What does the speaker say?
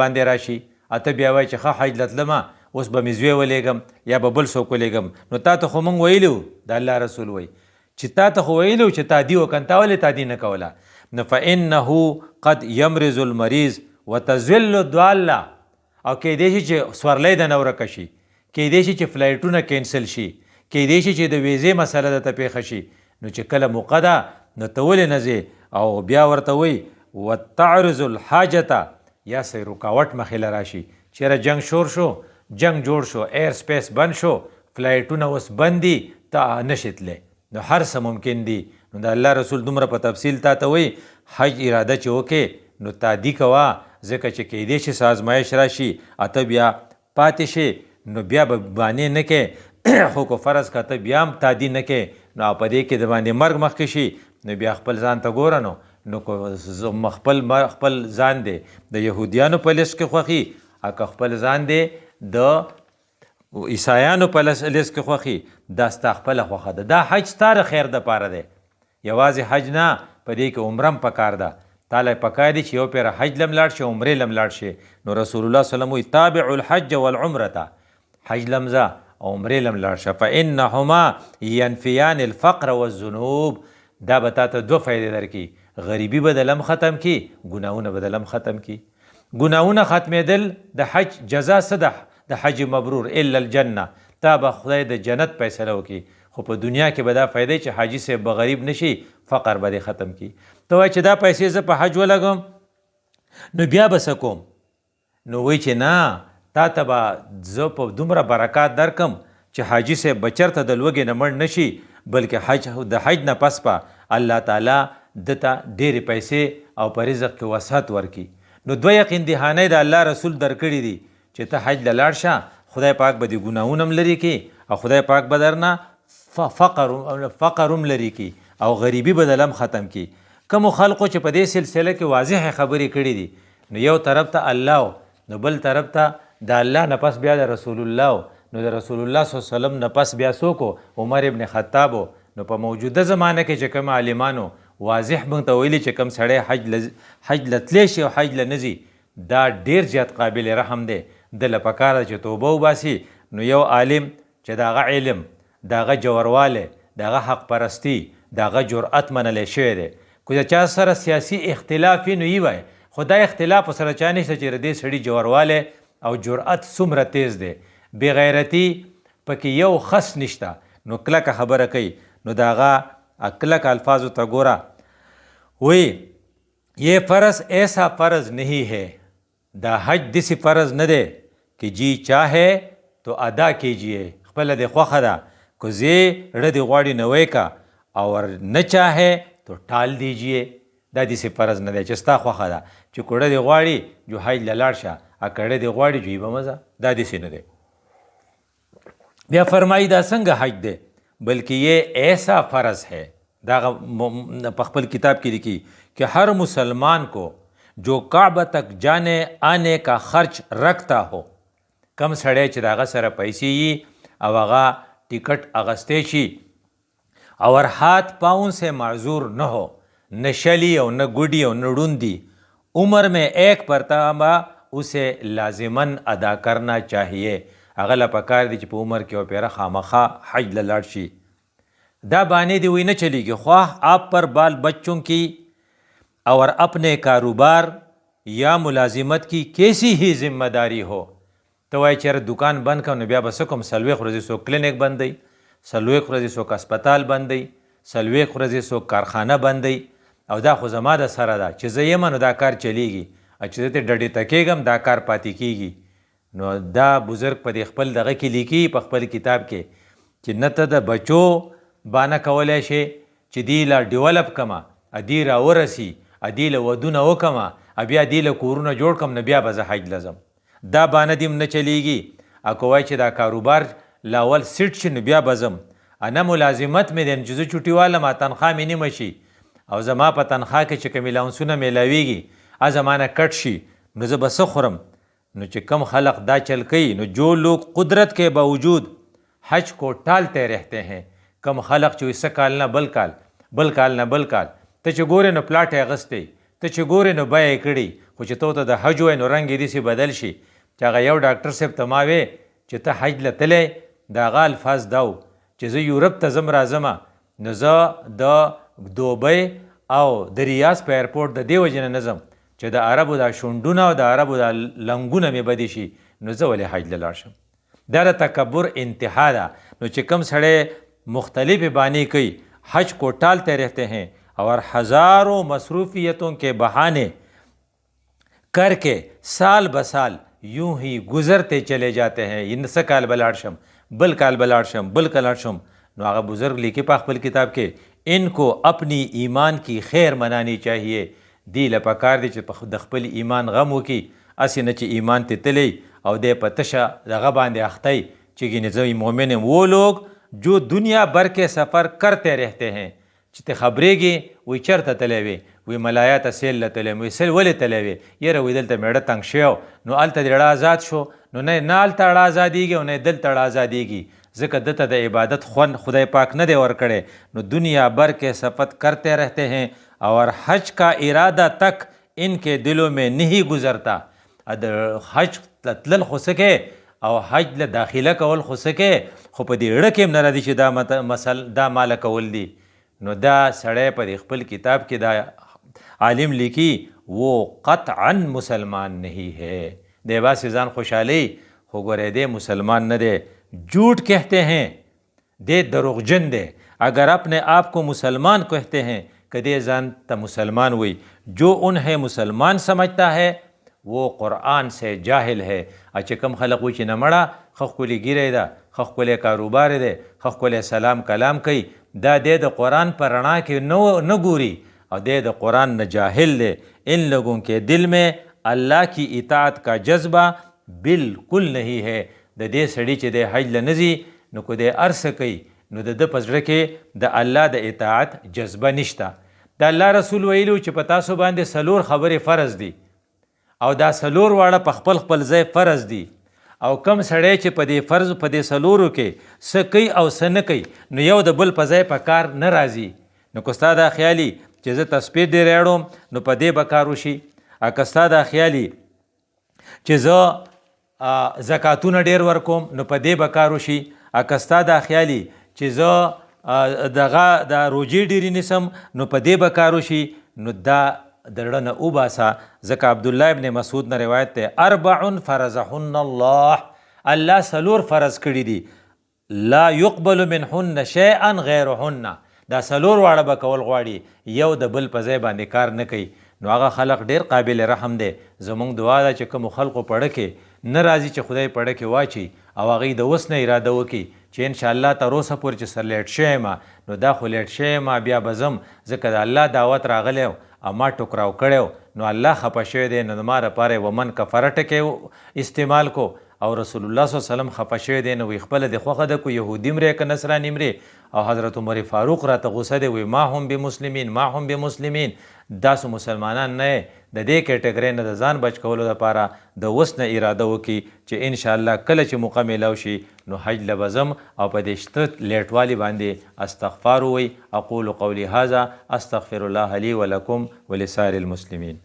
باندې راشي اته بیا وایي چې ښه حج لتلمه اوس به مې زوی ولیږم یا به بل څوک ولیږم نو تا ته خو موږ ویلي وو د الله رسول وایي چې تا ته خو ویلي وو چې تادي وکړه تا ولې تادي نه کوله نو فانه قد یمرض المریض وتزل الضاله او کیدای شي چې سورلی د نه ورکه شي کیدای شي چې فلایټونه کینسل شي کیدای شي چې د ویزې مسله درته پیښه شي نو چې کله موقع ده نو ته ولې نه ځې او بیا ورته وایي وتعرض الحاجته یا سې رکاوټ مخې له راشي چېرې جنګ شور شو جنگ جوړ شو ایر سپیس بند شو فلایټونه اوس بند دي ته نشي تللی نو هر څه ممکن دي نو د الله رسول دومره په تفصیل تا ته وایي حج اراده چې وکې نو تادي کوه ځکه چې کیدای شي څه ازمایش راشي اته بیا پاتې شي نو بیا به بانې نه کې خو که فرض که ته بیا هم تادي نه کې نو په دې کې د باندې مرګ مخکې شي نو بیا خپل ځان ته ګوره نو خپل ځان دی د یهودیانو په لیست کې خوښي که خپل ځان دی د عیسایانو په لیست کې خوښي دا ستا خپله خوښه ده دا حج ستا د خیر دپاره دی یوازې حج نه په دې کې عمره هم پکار ده تاله پکار دي چې یو پیره حج لم لاړ شي عمرې لم لاړ شي نو رسول الله صلی الله علیه وسلم وایي تابع الحج والعمرة حج لم ځه او عمرې لم لاړ شه فانهما ینفیان الفقر والذنوب دا به تا ته دوه فایدې درکړي غریبي به د لم ختم کي ګناهونه به د لم ختم کي ګناهونه ختمېدل د حج جزا څه ده د حج مبرور الا الجنه تا به خدای د جنت فیصله وکړي خو په دنیا کې به دا فایده چې حاجي صاحب به غریب نشي فقر به دې ختم کي ته وایي چې دا پیسې زه په حج ولګم نو بیا به څه کوم نو وایي چې نه تا ته به زه په دومره برکات درکم چې حاجي صاحب به چېرته د لوږې نه مړ نشي بلکې د حج نه پس به الله تعالی دته ډېرې پیسې او په رزق کې وسعت ورکړي نو دوه یقین دهانۍ د الله رسول درکړي دي چې ته حج له لاړ شه خدای پاک به دې ګناهونه هم لرې کړي او خدای پاک به درنه فقر هم لرې کړي او غریبي به د لم ختم کړي کومو خلقو چې په دې سلسله کې واضح خبرې کړي دي نو یو طرف ته الله نو بل طرف ته د الله نه پس بیا د رسول الله نو د رسول الله صلی الله علیه وسلم نه پس بیا څوک عمر ابن خطاب نو په موجوده زمانه کې چې کوم عالمانو واضح موږ ته ویلي چې کوم سړی حج لتلی شي او حج له نه ځي دا ډېر زیات قابل رحم دی د له پکار ده چې توبه وباسي نو یو عالم چې د هغه علم د هغه جوړوالی د هغه حق پرستی د هغه جرأت منلی شوی دی که د چا سره سیاسي اختلاف وي نو یې وایي خو دا اختلاف ورسره چا نشته چې د دې سړي جوړوالی او جرأت څومره تیز دی بېغیرتي پکې یو خس نشته نو کلکه خبره کوي نو د هغه کلک الفاظو ته ګوره وایي یہ فرض ایسا فرض نہیں ہے دا حج دسی فرض نه دی کہ جی چاہے تو ادا کیجیے خپله دې خوښه ده که زی ړه دې غواړي نو ویکه اور نه چاہے تو ټال دیجیے دا داسې فرض نه دی چې ستا خوښه ده چې کړه دې غواړي جو حج له لاړ شه کړه دې غواړي جو یې به مزه دا داسې نه دی بیا فرمایي دا څنګه حج دی بلکې یہ ایسا فرض ہے دا په خپل کتاب کې لیکي کہ ہر مسلمان کو جو کعبہ تک جانے آنے کا خرچ رکھتا ہو کم سړی چې د هغه سره پیسې یي او هغه ټکټ اغستی شي اور ہاتھ پاؤں سے معذور نہ ہو نہ شلی اور نہ گڈی اور نہ ڈوندی عمر میں ایک مرتبہ اسے لازماً ادا کرنا چاہیے هغه له پکار دی چې په عمر کې پیره خامخا حج له لاړ شي دا بانې دی وی نه چلیږي خواہ آپ پر بال بچوں کی اور اپنے کاروبار یا ملازمت کی کیسی ہی ذمہ داری ہو ته وایي چېرې دکان بند کړم نو بیا به څه کوم څلوېښت ورځې څوک کلینیک بندوي څلوېښت ورځې څوک اسپتال بندوي څلوېښت ورځې څوک کارخانه بندوي او دا خو زما د سره ده چې زه یم نو دا کار چلیږي او چې زه ترې ډډې ته کېږم دا کار پاتې کېږي نو دا بزرګ په دې خپل دغه کې لیکي په خپل کتاب کې چې نه ته د بچو بانه کولی شي چې دی له ډیولپ کمه ادي راورسي ادي له ودونه وکمه بیا دی له کورونه جوړ کم نه بیا به زه حج لزم دا بانه دیم نه چلیږي که وایي چې دا کاروبار لاول سیټ شي نو بیا به ځم نه ملازمت مې دی چې زه چوټي والم تنخوا مې نیمه شي او زما په تنخوا کې چې کوم الاونسونه میلاویږي زما نه کټ شي نو زه به څه خورم نو چې کم خلق دا چل کوي نو جو لوگ قدرت کے باوجود حج کو ٹالتے رہتے ہیں کم خلق چې وسه کال نه بل کال ته چې ګورې نو پلاټ یې اغستی ته چې ګورې نو بیه یې کړي خو چې ته د حج وایې نو رنګ یې داسې بدل شي چې هغه یو ډاکټر صاحب ته ما وې چې ته حج له تلی د هغه الفاظ دا و چې زه یورپ ته ځم راځمه نو زه د دوبۍ او د ریاض په ایرپورټ د دې وجې نه نه ځم چې د عربو دا شونډونه او د عربو دا لنګونه مې بدې شي نو زه ولې حج له لاړ شم. دا د تکبر انتها ده. نو چې کم سړی مختلف بانی کوي حج کو ٹالتے رہتے ہیں اور ہزاروں مصروفیتوں کے بہانے کر کے سال بسال یوں ہی گزرتے چلے جاتے ہیں. ینسه کال به لاړ شم بل کال به لاړ شم بل کال لاړ شم. نو هغه بزرگ لیکي په خپل کتاب کې ان کو اپنی ایمان کی خیر منانی چاہیے. دی له پکار دی چې د خپل ایمان غم وکړي اسې نه چې ایمان ته تلی او دی په تشه دغه باندې اختی چې ګینې زه مؤمن یم. وہ لوگ جو دنیا بھر کے سفر کرتے رہتے ہیں چې ته خبرېږي وایي چېرته تلی وې وایي ملایا ته سیل له تلی وایي سیل ولې تلی وې یاره وایي دلته مېړه تنګ شوی نو هلته دې اړه آزاد شو نو نه هلته اړه ازادېږي او نه دلته اړه ازادېږي ځکه دته د عبادت خوند خدای پاک نه دی ورکړی. نو دنیا بھر کے سفر کرتے رہتے ہیں اور حج کا ارادہ تک ان کے دلوں میں نہیں گزرتا. د حج تلل خو څه او حج له داخله کول خو څه خو په دې اړه کې هم نه راځي چې دا ماله کول دي. نو دا سړی په خپل کتاب کې دا عالم لیکي وہ قطعا مسلمان نہیں ہے. دی باسې ځان خوشحالی خو ګورې دی مسلمان نه دی. جھوٹ کہتے ہیں دے دروغجن دے. اگر اپنے آپ کو مسلمان کہتے ہیں کدے ځان ته مسلمان وي. جو انہیں مسلمان سمجھتا ہے وہ قرآن سے جاہل ہے. چې کوم خلق وایي چې نه مړه ښه ښکلې ګیری ده ښه ښکلی کاروبار دی ښه ښکلی سلام کلام کوي دا دی د قرآن په رڼا کې نه ګوري او دی د قرآن نه جاهل دی. ان لوگوں کے دل میں اللہ کی اطاعت کا جذبہ بالکل نہیں ہے. د دې سړي چې دی حج له نه ځي نو که دی هر څه کوي نو د ده په زړه کې د الله د اطاعت جذبه نشته. د الله رسول ویلو چې په تاسو باندې څلور خبرې فرض دي او دا څلور واړه په خپل خپل ځای فرض دي او کم سړی چې په دې فرض په دې څلورو کې څه کوي او څه نه کوي نو یو د بل په ځای په کار نه راځي. نو که ستا دا خیالي چې زه تسبیح ډېر اړوم نو په دې به کار وشي. که ستا دا خیالي چې زه زکاتونه ډېر ورکوم نو په دې به کار وشي. که ستا دا خیالي چې زه دغه د روجې ډېرې نیسم نو په دې به کار وشي. نو دا د زړه نه وباسه ځکه عبدالله ابن مسعود نه روایت دی اربع فرضهن الله. الله څلور فرض کړي دي لا يقبل منهن شیئا غیرهن. دا څلور واړه به کول غواړي یو د بل په ځای باندې کار نه کوي. نو هغه خلق ډېر قابل رحم دی. زمونږ دعا ده چې کومو خلقو پړه کې نه راځي چې خدای پړه کې واچي او هغوی د اوس نه اراده وکړي چې انشاءالله تر اوسه پورې چې سر لیټ شوی یم نو دا خو لیټ شوی یم بیا به ځم ځکه د الله دعوت راغلی او ما ټوکراو کړی نو الله خفه شوی دی نو زما لپاره ومن کفره ټکی استعمال کو او رسول الله صلی الله علیه وسلم خفه شوی دی نو وی خپله د خوښه ده کو یهودي مرې که نصراني مرې او حضرت عمر فاروق راته غوسه دی وی ما هم بمسلمین ما هم بمسلمین. داسو مسلمانان نه د دې کیټګرۍ نه د ځان بچ کولو لپاره د اوس نه اراده وکړي چې انشاءالله کله چې موقع میلاو شي نو حج له به ځم او په دې شته لیټوالي باندې استغفار ووایي. اقول قولي هذا استغفر الله لي ولكم ولسائر المسلمين.